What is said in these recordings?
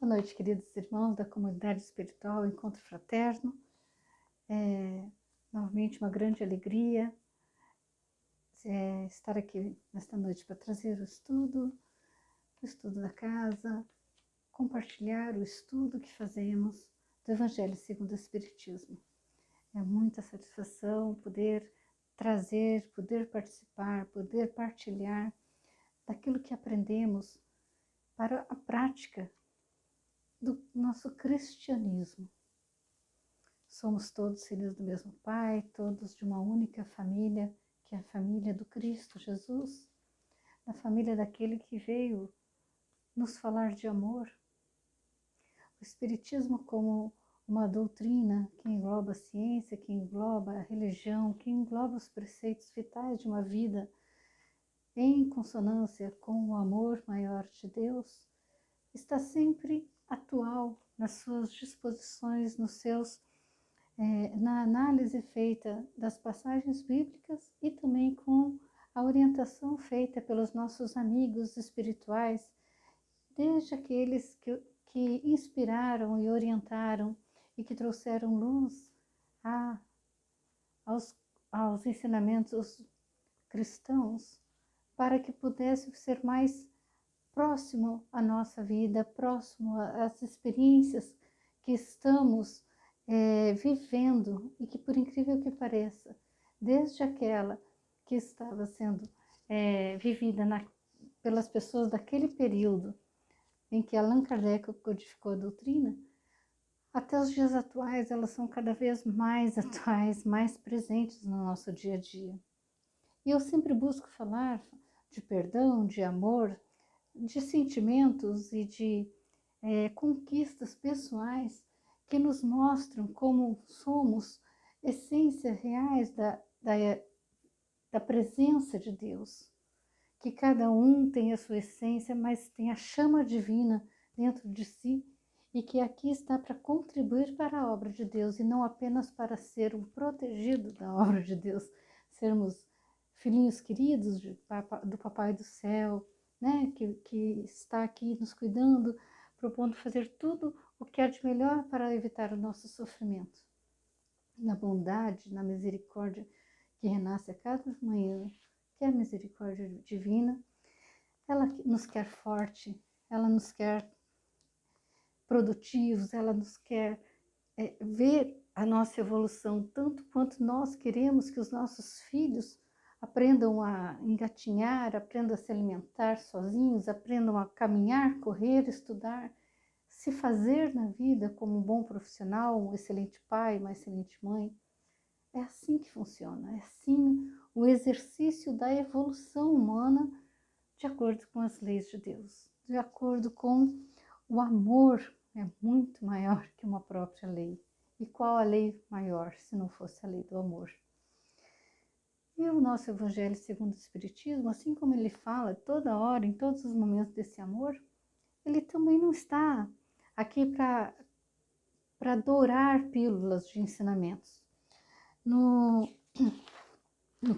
Boa noite, queridos irmãos da comunidade espiritual Encontro Fraterno. Novamente uma grande alegria estar aqui nesta noite para trazer o estudo da casa, compartilhar o estudo que fazemos do Evangelho segundo o Espiritismo. É muita satisfação poder trazer, poder participar, poder partilhar daquilo que aprendemos para a prática do nosso cristianismo. Somos todos filhos do mesmo Pai, todos de uma única família, que é a família do Cristo Jesus, a família daquele que veio nos falar de amor. O Espiritismo como uma doutrina que engloba a ciência, que engloba a religião, que engloba os preceitos vitais de uma vida em consonância com o amor maior de Deus, está sempre atual nas suas disposições, na análise feita das passagens bíblicas e também com a orientação feita pelos nossos amigos espirituais, desde aqueles que inspiraram e orientaram e que trouxeram luz aos ensinamentos cristãos, para que pudesse ser mais próximo à nossa vida, próximo às experiências que estamos vivendo e que, por incrível que pareça, desde aquela que estava sendo vivida pelas pessoas daquele período em que Allan Kardec codificou a doutrina, até os dias atuais, elas são cada vez mais atuais, mais presentes no nosso dia a dia. E eu sempre busco falar de perdão, de amor, de sentimentos e de conquistas pessoais que nos mostram como somos essências reais da presença de Deus. Que cada um tem a sua essência, mas tem a chama divina dentro de si e que aqui está para contribuir para a obra de Deus e não apenas para ser um protegido da obra de Deus, sermos filhinhos queridos do Papai do Céu, né? que está aqui nos cuidando, propondo fazer tudo o que há de melhor para evitar o nosso sofrimento. Na bondade, na misericórdia que renasce a cada manhã, que é a misericórdia divina, ela nos quer forte, ela nos quer produtivos, ela nos quer ver a nossa evolução, tanto quanto nós queremos que os nossos filhos aprendam a engatinhar, aprendam a se alimentar sozinhos, aprendam a caminhar, correr, estudar, se fazer na vida como um bom profissional, um excelente pai, uma excelente mãe. É assim que funciona, é assim o exercício da evolução humana de acordo com as leis de Deus, de acordo com o amor, é muito maior que uma própria lei. E qual a lei maior se não fosse a lei do amor? E o nosso Evangelho segundo o Espiritismo, assim como ele fala toda hora, em todos os momentos desse amor, ele também não está aqui para dourar pílulas de ensinamentos. No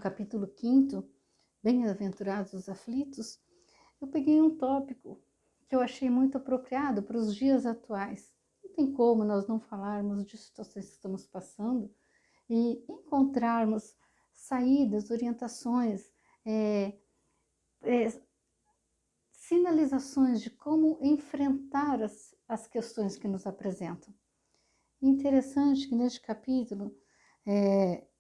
capítulo 5º, Bem-aventurados os aflitos, eu peguei um tópico que eu achei muito apropriado para os dias atuais. Não tem como nós não falarmos de situações que estamos passando e encontrarmos saídas, orientações, sinalizações de como enfrentar as questões que nos apresentam. E interessante que neste capítulo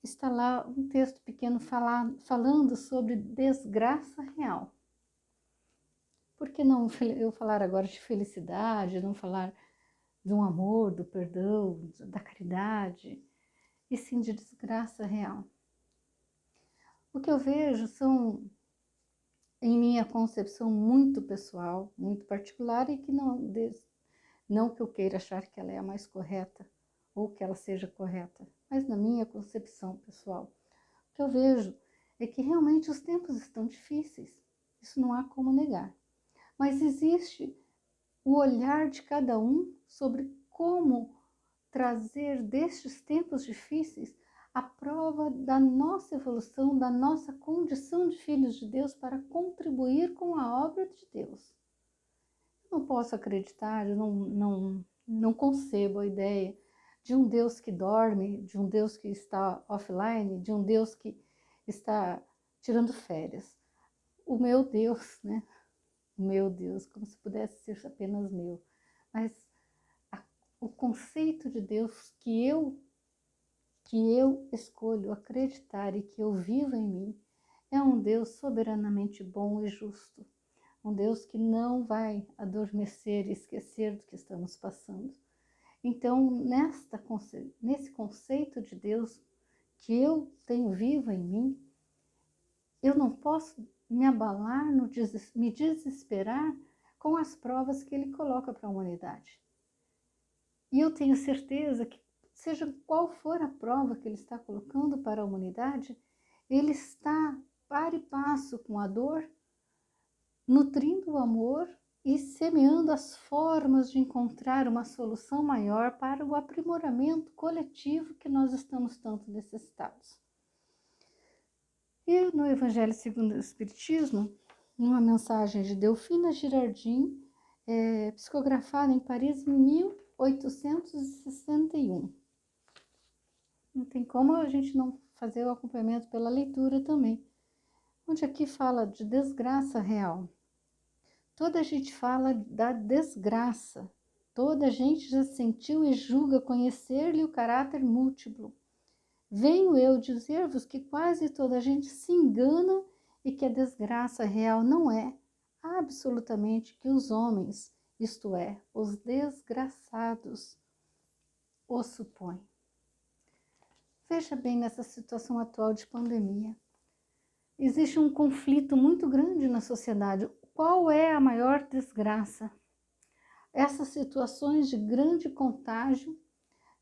está lá um texto pequeno falando sobre desgraça real. Por que não eu falar agora de felicidade, não falar do amor, do perdão, da caridade, e sim de desgraça real? O que eu vejo são, em minha concepção muito pessoal, muito particular, e que não que eu queira achar que ela é a mais correta, ou que ela seja correta, mas na minha concepção pessoal, o que eu vejo é que realmente os tempos estão difíceis, isso não há como negar. Mas existe o olhar de cada um sobre como trazer destes tempos difíceis a prova da nossa evolução, da nossa condição de filhos de Deus para contribuir com a obra de Deus. Não posso acreditar, eu não concebo a ideia de um Deus que dorme, de um Deus que está offline, de um Deus que está tirando férias. O meu Deus, né? O meu Deus, como se pudesse ser apenas meu. Mas o conceito de Deus que eu escolho acreditar e que eu vivo em mim é um Deus soberanamente bom e justo. Um Deus que não vai adormecer e esquecer do que estamos passando. Então, nesse conceito de Deus que eu tenho vivo em mim, eu não posso me abalar, me desesperar com as provas que Ele coloca para a humanidade. E eu tenho certeza que, seja qual for a prova que Ele está colocando para a humanidade, Ele está par e passo com a dor, nutrindo o amor e semeando as formas de encontrar uma solução maior para o aprimoramento coletivo que nós estamos tanto necessitados. E no Evangelho segundo o Espiritismo, numa mensagem de Delfina Girardin, psicografada em Paris em 1861. Não tem como a gente não fazer o acompanhamento pela leitura também. Onde aqui fala de desgraça real. Toda a gente fala da desgraça. Toda a gente já sentiu e julga conhecer-lhe o caráter múltiplo. Venho eu dizer-vos que quase toda a gente se engana e que a desgraça real não é absolutamente que os homens, isto é, os desgraçados, o supõem. Veja bem nessa situação atual de pandemia. Existe um conflito muito grande na sociedade. Qual é a maior desgraça? Essas situações de grande contágio,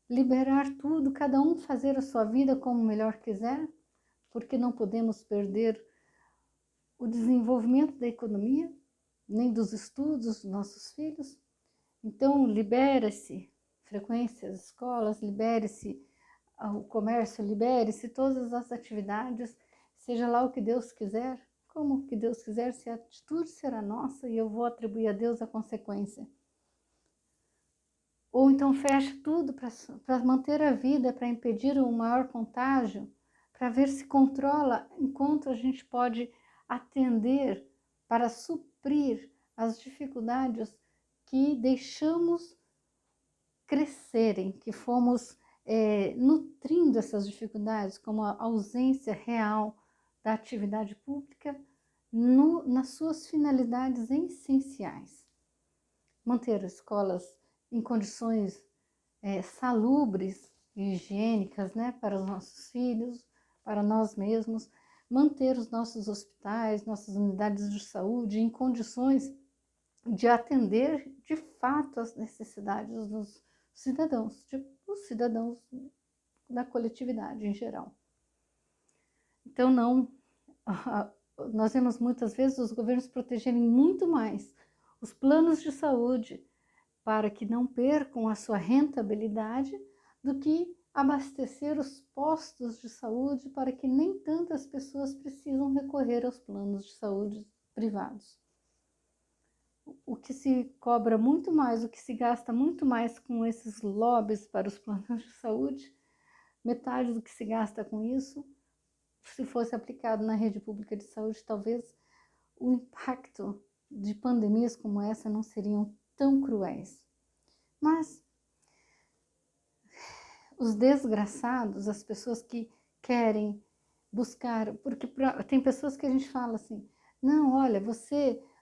liberar tudo, cada um fazer a sua vida como melhor quiser, porque não podemos perder o desenvolvimento da economia, nem dos estudos dos nossos filhos. Então, libera-se frequência às escolas, libere-se o comércio, libere-se todas as atividades, seja lá o que Deus quiser, como que Deus quiser, se a atitude será nossa e eu vou atribuir a Deus a consequência. Ou então fecha tudo para manter a vida, para impedir o maior contágio, para ver se controla enquanto a gente pode atender para suprir as dificuldades que deixamos crescerem, que fomos nutrindo essas dificuldades, como a ausência real da atividade pública nas suas finalidades essenciais. Manter escolas em condições salubres e higiênicas, né, para os nossos filhos, para nós mesmos, manter os nossos hospitais, nossas unidades de saúde em condições de atender de fato as necessidades dos cidadãos, dos cidadãos da coletividade em geral. Então, nós vemos muitas vezes os governos protegerem muito mais os planos de saúde para que não percam a sua rentabilidade do que abastecer os postos de saúde para que nem tantas pessoas precisam recorrer aos planos de saúde privados. O que se cobra muito mais, o que se gasta muito mais com esses lobbies para os planos de saúde, metade do que se gasta com isso, se fosse aplicado na rede pública de saúde, talvez o impacto de pandemias como essa não seriam tão cruéis. Mas os desgraçados, as pessoas que querem buscar, porque tem pessoas que a gente fala assim, não, olha,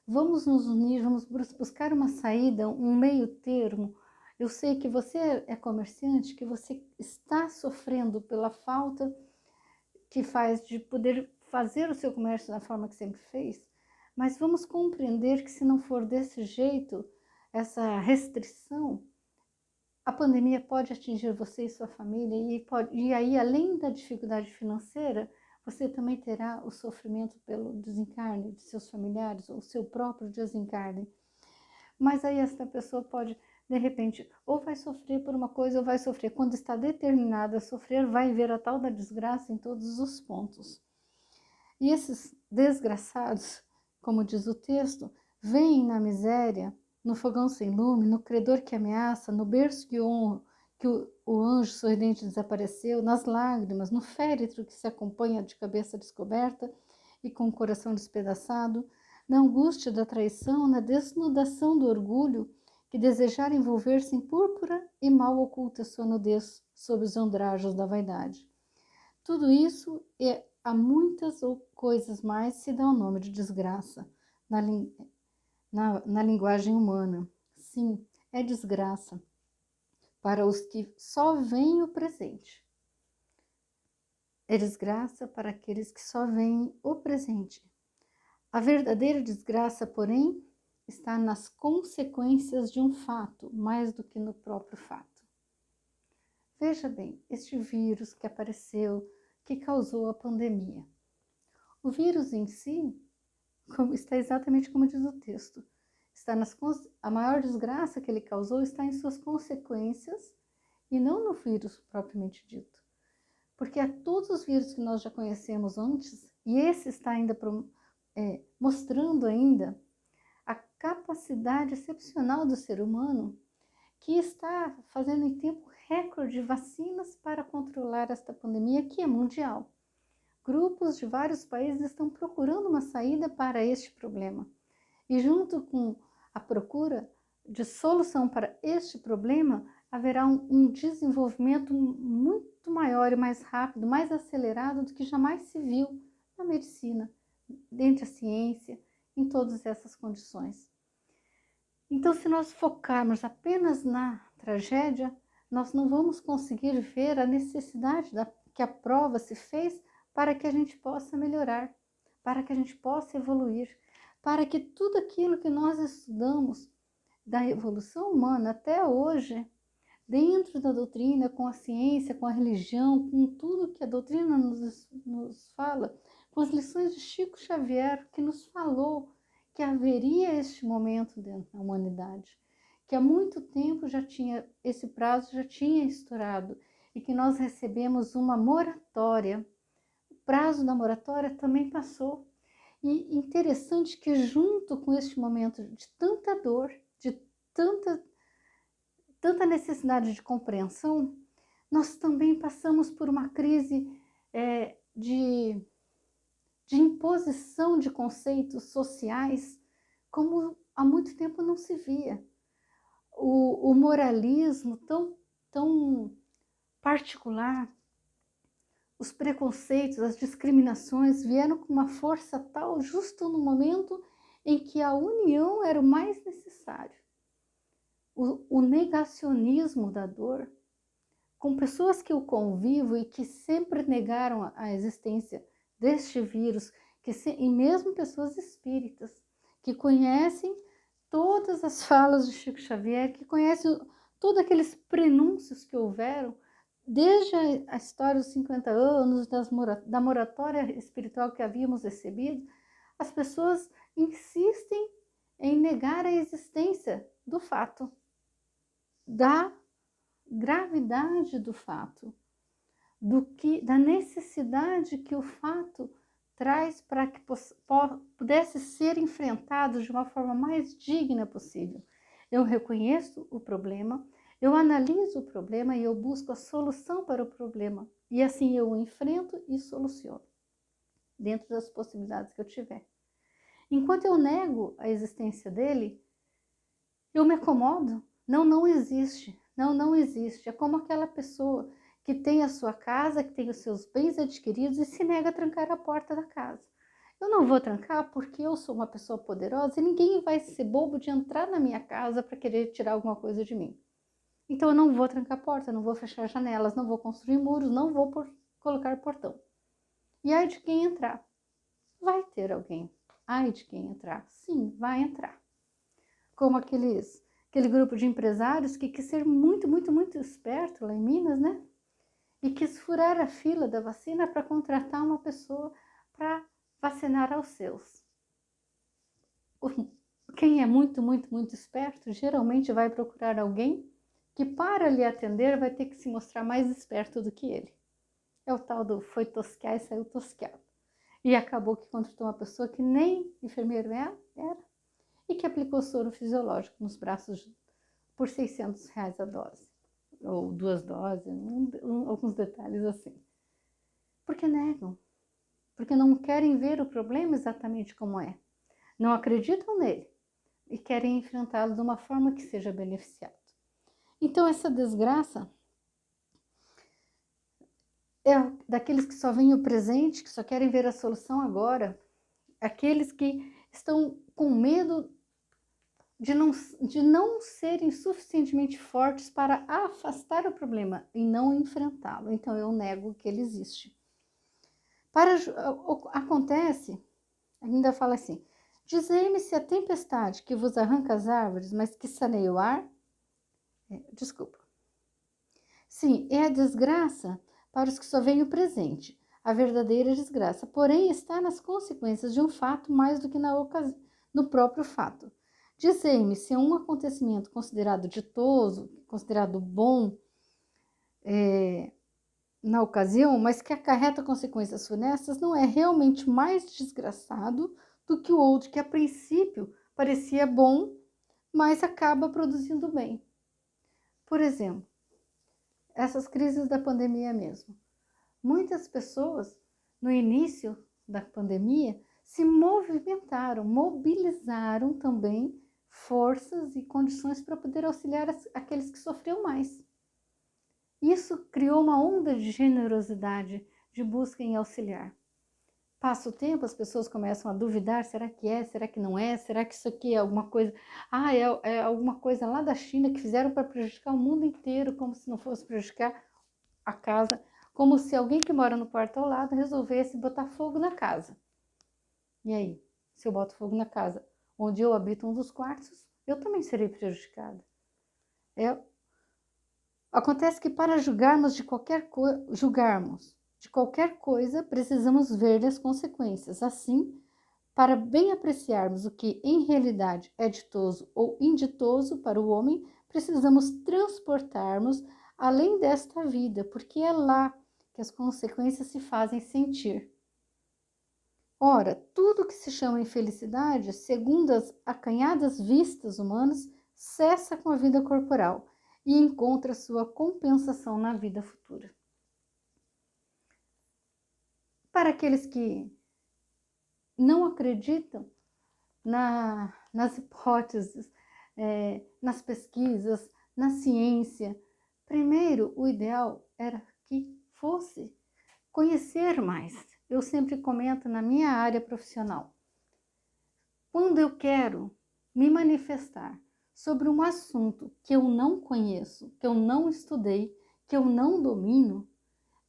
vamos nos unir, vamos buscar uma saída, um meio termo. Eu sei que você é comerciante, que você está sofrendo pela falta que faz de poder fazer o seu comércio da forma que sempre fez, mas vamos compreender que se não for desse jeito, essa restrição, a pandemia pode atingir você e sua família e aí, além da dificuldade financeira, você também terá o sofrimento pelo desencarne de seus familiares ou seu próprio desencarne. Mas aí essa pessoa pode, de repente, ou vai sofrer por uma coisa ou vai sofrer. Quando está determinada a sofrer, vai ver a tal da desgraça em todos os pontos. E esses desgraçados, como diz o texto, veem na miséria no fogão sem lume, no credor que ameaça, no berço que honra, que o anjo sorridente desapareceu, nas lágrimas, no féretro que se acompanha de cabeça descoberta e com o coração despedaçado, na angústia da traição, na desnudação do orgulho, que desejara envolver-se em púrpura e mal oculta sua nudez sob os andrajos da vaidade. Tudo isso e a muitas coisas mais se dá o nome de desgraça na linguagem humana. Sim, é desgraça para os que só veem o presente. É desgraça para aqueles que só veem o presente. A verdadeira desgraça, porém, está nas consequências de um fato, mais do que no próprio fato. Veja bem, este vírus que apareceu, que causou a pandemia. O vírus em si, está exatamente como diz o texto, a maior desgraça que ele causou está em suas consequências e não no vírus propriamente dito. Porque a todos os vírus que nós já conhecemos antes, e esse está ainda mostrando ainda a capacidade excepcional do ser humano, que está fazendo em tempo recorde vacinas para controlar esta pandemia que é mundial. Grupos de vários países estão procurando uma saída para este problema. E junto com a procura de solução para este problema, haverá um desenvolvimento muito maior e mais rápido, mais acelerado do que jamais se viu na medicina, dentro da ciência, em todas essas condições. Então, se nós focarmos apenas na tragédia, nós não vamos conseguir ver a necessidade que a prova se fez para que a gente possa melhorar, para que a gente possa evoluir, para que tudo aquilo que nós estudamos da evolução humana até hoje, dentro da doutrina, com a ciência, com a religião, com tudo que a doutrina nos fala, com as lições de Chico Xavier, que nos falou que haveria este momento dentro da humanidade, que há muito tempo esse prazo já tinha estourado e que nós recebemos uma moratória. O prazo da moratória também passou. E interessante que junto com este momento de tanta dor, de tanta necessidade de compreensão, nós também passamos por uma crise de imposição de conceitos sociais como há muito tempo não se via. O moralismo tão particular, os preconceitos, as discriminações vieram com uma força tal justo no momento em que a união era o mais necessário. O negacionismo da dor, com pessoas que eu convivo e que sempre negaram a existência deste vírus, e mesmo pessoas espíritas, que conhecem todas as falas de Chico Xavier, que conhecem todos aqueles prenúncios que houveram, desde a história dos 50 anos, da moratória espiritual que havíamos recebido, as pessoas insistem em negar a existência do fato, da gravidade do fato, da necessidade que o fato traz para que pudesse ser enfrentado de uma forma mais digna possível. Eu reconheço o problema, eu analiso o problema e eu busco a solução para o problema. E assim eu o enfrento e soluciono, dentro das possibilidades que eu tiver. Enquanto eu nego a existência dele, eu me acomodo. Não existe. Não existe. É como aquela pessoa que tem a sua casa, que tem os seus bens adquiridos e se nega a trancar a porta da casa. Eu não vou trancar porque eu sou uma pessoa poderosa e ninguém vai ser bobo de entrar na minha casa para querer tirar alguma coisa de mim. Então eu não vou trancar a porta, não vou fechar janelas, não vou construir muros, não vou colocar portão. E ai de quem entrar? Vai ter alguém. Ai de quem entrar? Sim, vai entrar. Como aquele grupo de empresários que quis ser muito, muito, muito esperto lá em Minas, né? E quis furar a fila da vacina para contratar uma pessoa para vacinar aos seus. Quem é muito, muito, muito esperto, geralmente vai procurar alguém que para lhe atender vai ter que se mostrar mais esperto do que ele. É o tal do foi tosquear e saiu tosqueado. E acabou que contratou uma pessoa que nem enfermeiro era, e que aplicou soro fisiológico nos braços por R$ 600 a dose, ou 2 doses, alguns detalhes assim. Porque negam, porque não querem ver o problema exatamente como é, não acreditam nele e querem enfrentá-lo de uma forma que seja beneficiado. Então essa desgraça é daqueles que só veem o presente, que só querem ver a solução agora, aqueles que estão com medo de não serem suficientemente fortes para afastar o problema e não enfrentá-lo. Então eu nego que ele existe. Acontece, ainda fala assim, dizei-me se a tempestade que vos arranca as árvores, mas que saneia o ar, desculpa. Sim, é a desgraça para os que só veem o presente, a verdadeira desgraça, porém está nas consequências de um fato mais do que no próprio fato. Dizei-me se é um acontecimento considerado ditoso, considerado bom na ocasião, mas que acarreta consequências funestas, não é realmente mais desgraçado do que o outro que a princípio parecia bom, mas acaba produzindo bem. Por exemplo, essas crises da pandemia mesmo. Muitas pessoas, no início da pandemia, se movimentaram, mobilizaram também forças e condições para poder auxiliar aqueles que sofriam mais. Isso criou uma onda de generosidade, de busca em auxiliar. Passa o tempo, as pessoas começam a duvidar, será que é, será que não é, será que isso aqui é alguma coisa, é alguma coisa lá da China que fizeram para prejudicar o mundo inteiro, como se não fosse prejudicar a casa, como se alguém que mora no quarto ao lado resolvesse botar fogo na casa. E aí, se eu boto fogo na casa onde eu habito um dos quartos, eu também serei prejudicada. Acontece que para julgarmos de qualquer coisa, precisamos ver as consequências. Assim, para bem apreciarmos o que em realidade é ditoso ou inditoso para o homem, precisamos transportarmos além desta vida, porque é lá que as consequências se fazem sentir. Ora, tudo que se chama infelicidade, segundo as acanhadas vistas humanas, cessa com a vida corporal e encontra sua compensação na vida futura. Para aqueles que não acreditam nas hipóteses, nas pesquisas, na ciência, primeiro o ideal era que fosse conhecer mais. Eu sempre comento na minha área profissional. Quando eu quero me manifestar sobre um assunto que eu não conheço, que eu não estudei, que eu não domino,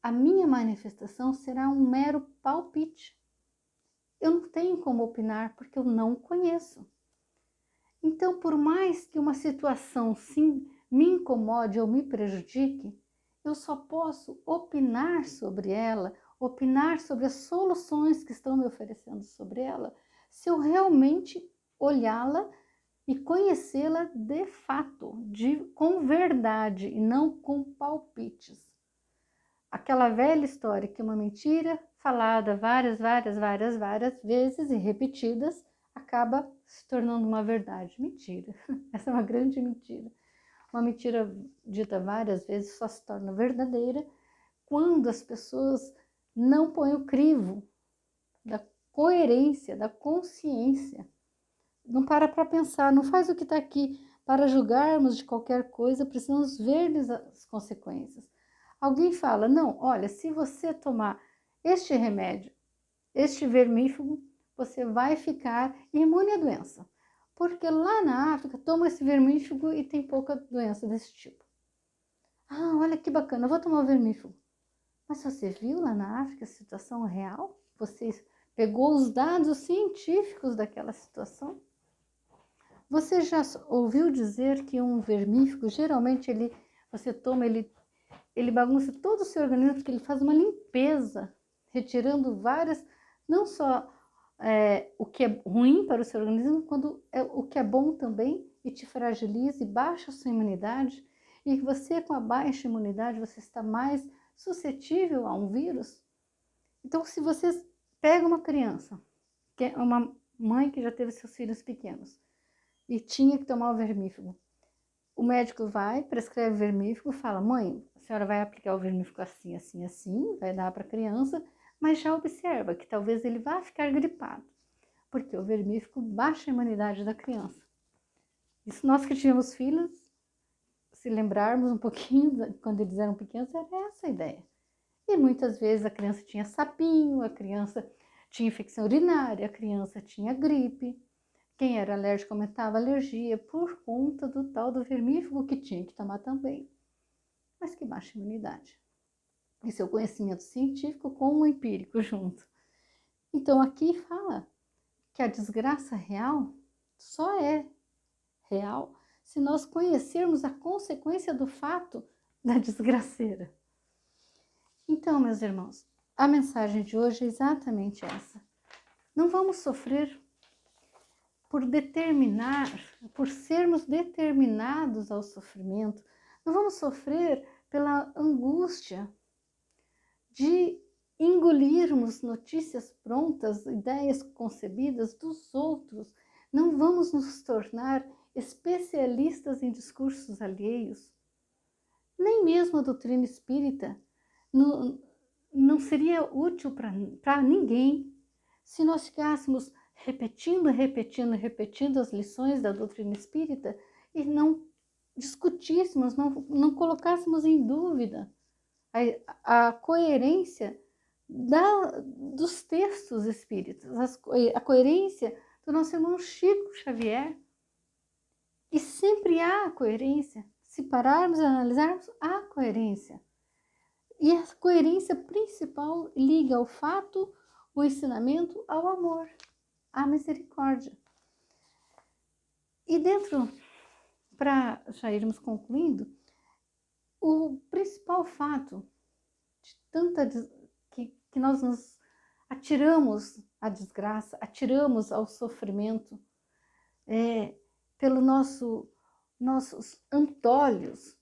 a minha manifestação será um mero palpite. Eu não tenho como opinar porque eu não conheço. Então, por mais que uma situação sim me incomode ou me prejudique, eu só posso opinar sobre ela, opinar sobre as soluções que estão me oferecendo sobre ela, se eu realmente olhá-la e conhecê-la de fato, com verdade e não com palpites. Aquela velha história que uma mentira falada várias vezes e repetidas acaba se tornando uma verdade. Mentira. Essa é uma grande mentira. Uma mentira dita várias vezes só se torna verdadeira quando as pessoas não põem o crivo da coerência, da consciência. Não para pensar, não faz o que está aqui. Para julgarmos de qualquer coisa, precisamos ver as consequências. Alguém fala, não, olha, se você tomar este remédio, este vermífugo, você vai ficar imune à doença. Porque lá na África, toma esse vermífugo e tem pouca doença desse tipo. Ah, olha que bacana, eu vou tomar o vermífugo. Mas você viu lá na África a situação real? Você pegou os dados científicos daquela situação? Você já ouviu dizer que um vermífugo, geralmente você toma, ele bagunça todo o seu organismo, porque ele faz uma limpeza, retirando várias, não só o que é ruim para o seu organismo, quando o que é bom também, e te fragiliza e baixa a sua imunidade, e você com a baixa imunidade, você está mais suscetível a um vírus. Então, se você pega uma criança, que é uma mãe que já teve seus filhos pequenos, e tinha que tomar o vermífugo. O médico vai, prescreve o vermífugo, fala: mãe, a senhora vai aplicar o vermífugo assim, assim, assim, vai dar para a criança, mas já observa que talvez ele vá ficar gripado, porque o vermífugo baixa a imunidade da criança. E se nós que tínhamos filhos, se lembrarmos um pouquinho, quando eles eram pequenos, era essa a ideia. E muitas vezes a criança tinha sapinho, a criança tinha infecção urinária, a criança tinha gripe. Quem era alérgico aumentava a alergia por conta do tal do vermífugo que tinha que tomar também, mas que baixa a imunidade. Esse é o conhecimento científico com o empírico junto. Então aqui fala que a desgraça real só é real se nós conhecermos a consequência do fato da desgraceira. Então, meus irmãos, a mensagem de hoje é exatamente essa. Não vamos sofrer por sermos determinados ao sofrimento. Não vamos sofrer pela angústia de engolirmos notícias prontas, ideias concebidas dos outros. Não vamos nos tornar especialistas em discursos alheios. Nem mesmo a doutrina espírita não seria útil para ninguém se nós ficássemos repetindo as lições da doutrina espírita e não discutíssemos, não colocássemos em dúvida a coerência dos textos espíritas, a coerência do nosso irmão Chico Xavier. E sempre há coerência. Se pararmos e analisarmos, há coerência. E a coerência principal liga ao fato, o ensinamento, ao amor, à misericórdia. E dentro, para já irmos concluindo, o principal fato de que nós nos atiramos à desgraça, atiramos ao sofrimento, pelo nossos antolhos,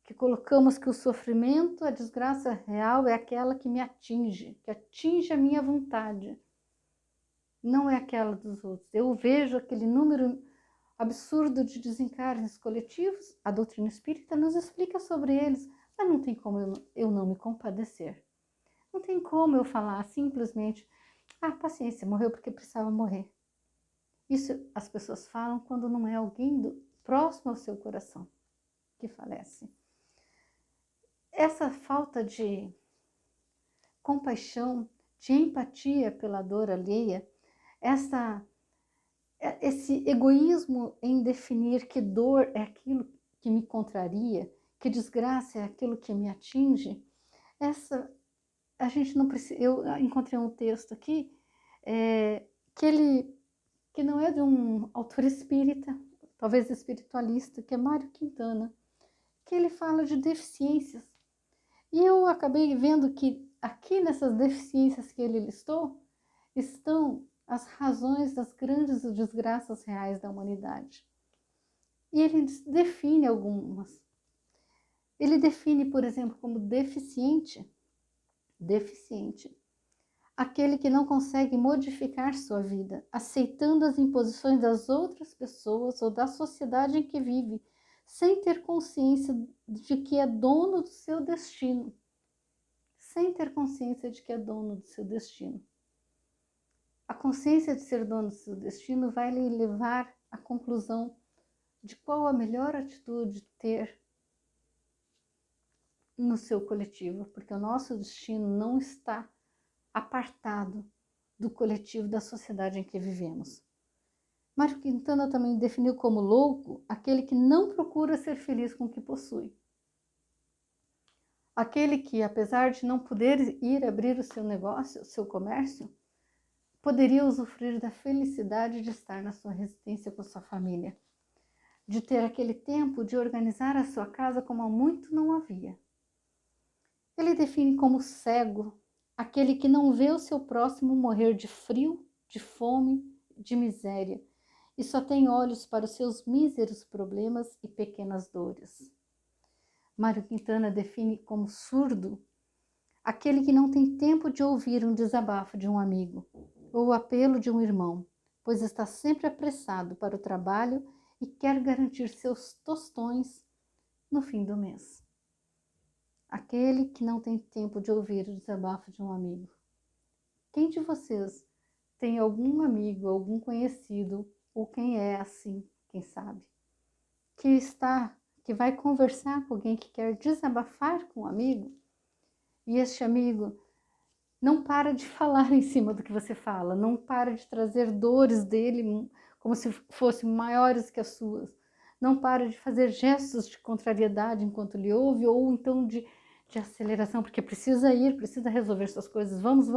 que colocamos que o sofrimento, a desgraça real é aquela que me atinge, que atinge a minha vontade, não é aquela dos outros. Eu vejo aquele número absurdo de desencarnes coletivos, a doutrina espírita nos explica sobre eles, mas não tem como eu não me compadecer. Não tem como eu falar simplesmente, paciência, morreu porque precisava morrer. Isso as pessoas falam quando não é alguém próximo ao seu coração que falece. Essa falta de compaixão, de empatia pela dor alheia, esse egoísmo em definir que dor é aquilo que me contraria, que desgraça é aquilo que me atinge, a gente não precisa. Eu encontrei um texto aqui que não é de um autor espírita, talvez espiritualista, que é Mário Quintana, que ele fala de deficiências. E eu acabei vendo que aqui nessas deficiências que ele listou, estão as razões das grandes desgraças reais da humanidade. E ele define algumas. Ele define, por exemplo, como deficiente, aquele que não consegue modificar sua vida, aceitando as imposições das outras pessoas ou da sociedade em que vive, sem ter consciência de que é dono do seu destino. A consciência de ser dono do seu destino vai lhe levar à conclusão de qual a melhor atitude ter no seu coletivo, porque o nosso destino não está apartado do coletivo, da sociedade em que vivemos. Mário Quintana também definiu como louco aquele que não procura ser feliz com o que possui. Aquele que, apesar de não poder ir abrir o seu negócio, o seu comércio, poderia usufruir da felicidade de estar na sua residência com sua família, de ter aquele tempo de organizar a sua casa como há muito não havia. Ele define como cego aquele que não vê o seu próximo morrer de frio, de fome, de miséria, e só tem olhos para os seus míseros problemas e pequenas dores. Mário Quintana define como surdo aquele que não tem tempo de ouvir um desabafo de um amigo ou o apelo de um irmão, pois está sempre apressado para o trabalho e quer garantir seus tostões no fim do mês. Aquele que não tem tempo de ouvir o desabafo de um amigo. Quem de vocês tem algum amigo, algum conhecido, ou quem é assim, quem sabe, que vai conversar com alguém que quer desabafar com um amigo, e este amigo não para de falar em cima do que você fala, não para de trazer dores dele como se fossem maiores que as suas, não para de fazer gestos de contrariedade enquanto lhe ouve, ou então de aceleração, porque precisa ir, precisa resolver suas coisas, vamos.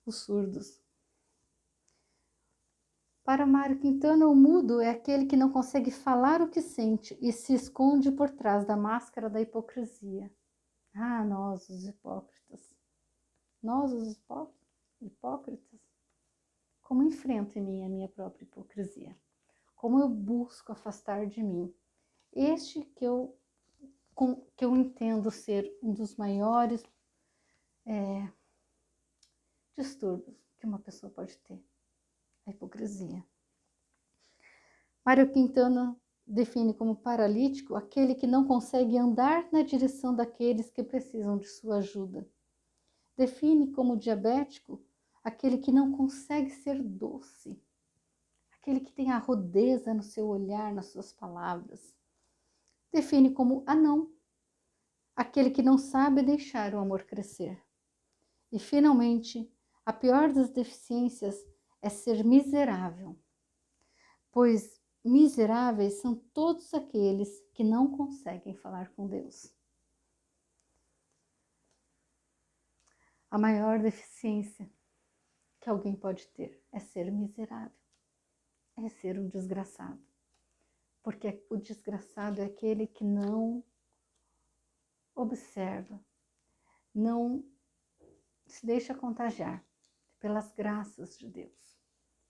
Os surdos. Para Mário Quintana, o mudo é aquele que não consegue falar o que sente e se esconde por trás da máscara da hipocrisia. Ah, nós, os hipócritas. Nós, os hipócritas. Como enfrento em mim a minha própria hipocrisia? Como eu busco afastar de mim este que eu entendo ser um dos maiores distúrbios que uma pessoa pode ter, a hipocrisia. Mário Quintana define como paralítico aquele que não consegue andar na direção daqueles que precisam de sua ajuda. Define como diabético aquele que não consegue ser doce, aquele que tem a rudeza no seu olhar, nas suas palavras. Define como anão aquele que não sabe deixar o amor crescer. E, finalmente, a pior das deficiências é ser miserável, pois miseráveis são todos aqueles que não conseguem falar com Deus. A maior deficiência que alguém pode ter é ser miserável, é ser um desgraçado, porque o desgraçado é aquele que não observa, não se deixa contagiar pelas graças de Deus,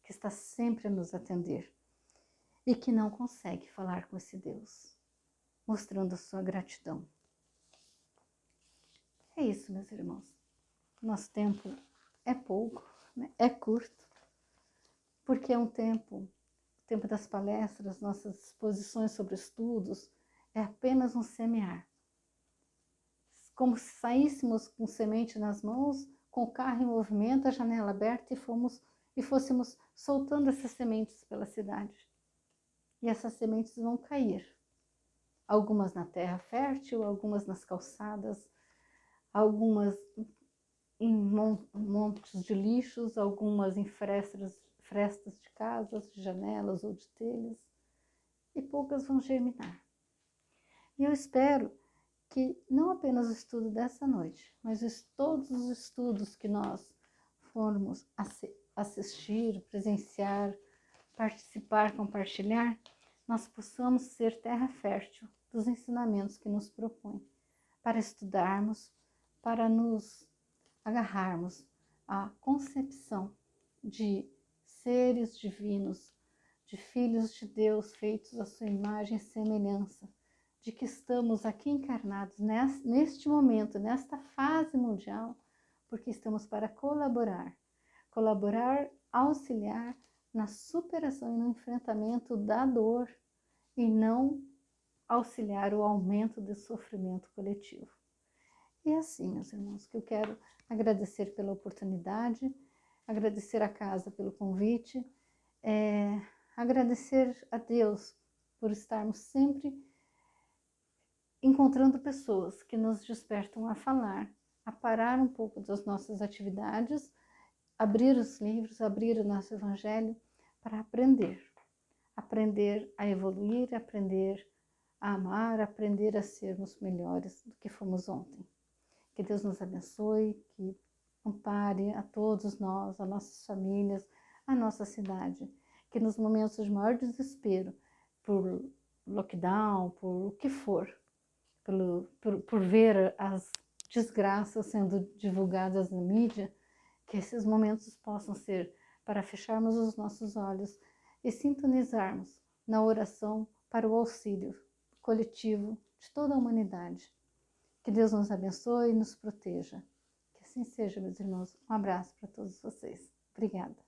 que está sempre a nos atender e que não consegue falar com esse Deus, mostrando a sua gratidão. É isso, meus irmãos. Nosso tempo é pouco, né? É curto, porque é o tempo das palestras, nossas exposições sobre estudos, é apenas um semear. Como se saíssemos com semente nas mãos, com o carro em movimento, a janela aberta e fôssemos soltando essas sementes pela cidade. E essas sementes vão cair. Algumas na terra fértil, algumas nas calçadas, algumas em montes de lixos, algumas em frestas de casas, de janelas ou de telhas, e poucas vão germinar. E eu espero que não apenas o estudo dessa noite, mas todos os estudos que nós formos assistir, presenciar, participar, compartilhar, nós possamos ser terra fértil dos ensinamentos que nos propõe, para estudarmos, para nos agarrarmos à concepção de seres divinos, de filhos de Deus feitos à sua imagem e semelhança, de que estamos aqui encarnados neste momento, nesta fase mundial, porque estamos para colaborar, auxiliar na superação e no enfrentamento da dor e não auxiliar o aumento do sofrimento coletivo. E é assim, meus irmãos, que eu quero agradecer pela oportunidade, agradecer à casa pelo convite, agradecer a Deus por estarmos sempre encontrando pessoas que nos despertam a falar, a parar um pouco das nossas atividades, abrir os livros, abrir o nosso evangelho para aprender a evoluir, aprender a amar, aprender a sermos melhores do que fomos ontem. Que Deus nos abençoe, que ampare a todos nós, a nossas famílias, a nossa cidade. Que nos momentos de maior desespero, por lockdown, por o que for, por ver as desgraças sendo divulgadas na mídia, que esses momentos possam ser para fecharmos os nossos olhos e sintonizarmos na oração para o auxílio coletivo de toda a humanidade. Que Deus nos abençoe e nos proteja. Que assim seja, meus irmãos. Um abraço para todos vocês. Obrigada.